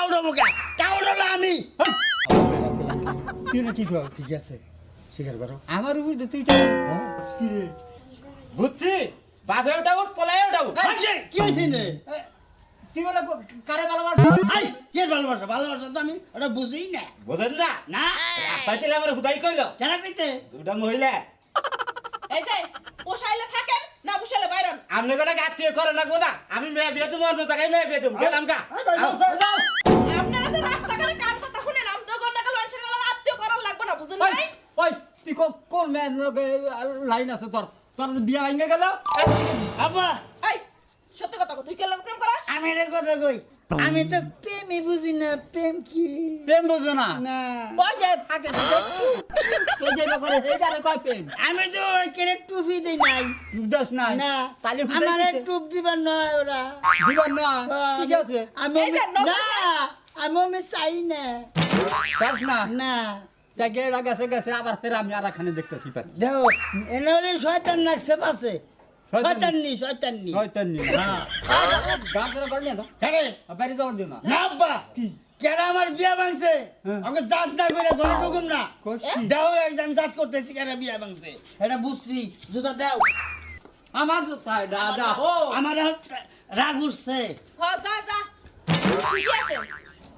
টাউডবো কে টাউডলা আমি কি না ঠিক হয় ঠিক আছে স্বীকার করো আমার উপর তো তুই চল কি রে বুঝছি বাপে ওটাও পলায় ওটাও কি হয়েছে রে তুই বলে কারে ভালোবাসা আই কে ভালোবাসা ভালোবাসা তো আমি ওটা বুঝি না বোঝেন না না রাস্তায় চলে আমার হুদাই কইলো কেন কইতে দুটা মহিলা এই যে পোষাইলে থাকেন না পোষাইলে বাইরন আমনে কোনো আত্মীয় করে না গো না আমি মেয়ে বিয়ে তুমি অন্য জায়গায় মেয়ে বিয়ে তুমি গেলাম কা আপনারা যে রাস্তাঘাটে কান কথা শুনেন আমি তো গন্ডা কাল মানুষের গলা আত্মীয় করার লাগবে না বুঝেন ওই নাই ওই তুই কোন ম্যান লাইন আছে তোর তোর বিয়া ভাঙে গেল আব্বা এই সত্যি কথা কও, তুই কে লাগে প্রেম করাস আমি রে কথা কই আমি তো প্রেমই বুঝি না প্রেম কি প্রেম বোঝো না না ওই যে ফাঁকে ওই যে করে এই গালে কয় প্রেম আমি তো কেন টুপি দেই নাই তুই দাস না না তাহলে আমারে টুপ দিবার নয় ওরা দিবার না ঠিক আছে আমি এই যে নজর না আমি চাই না চাস না না জায়গা গেছে গেছে আবার ফের আমি আর এখানে দেখতেছি পারি দেখো এনে শয়তান লাগছে পাশে শয়তাননি হয়তো নি হ্যাঁ গান করে করনি তো কারে বাইরে যাওয়ার দিও না না আব্বা কি কেন আমার বিয়া ভাঙছে হ্যাঁ। আমাকে জাত না করে ঘরে ঢুকুম না কোস কি? দাও একদম জাত করতেছি কেন বিয়া ভাঙছে এটা বুঝছি জুতা দাও আমার তো তাই দাদা ও আমার রাগ উঠছে হ যা যা ঠিক আছে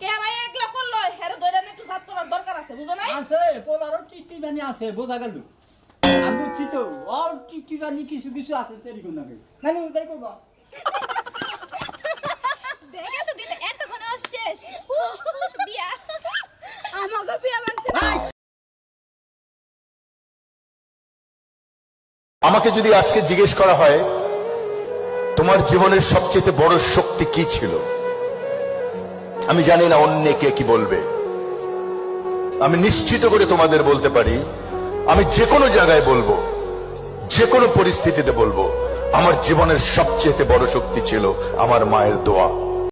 কেরাই একলা করলো হেরে দইরা একটু জাত করার দরকার আছে বুঝো নাই আছে পোলারও টিপি বানি আছে বোঝা গেল আমি বুঝছি তো আর টিপি বানি কিছু কিছু আছে সেরকম না নানি উদয় করবা দেখে তো দিলে এতক্ষণ শেষ পুষ পুষ বিয়া আমাকে বিয়া ভাঙছে না আমাকে যদি আজকে জিজ্ঞেস করা হয় তোমার জীবনের সবচেয়ে বড় শক্তি কি ছিল, আমি জানি না অন্য কে কি বলবে। আমি নিশ্চিত করে তোমাদের বলতে পারি, আমি যে কোনো জায়গায় বলবো, যে কোনো পরিস্থিতিতে বলবো, আমার জীবনের সবচেয়ে বড় শক্তি ছিল আমার মায়ের দোয়া।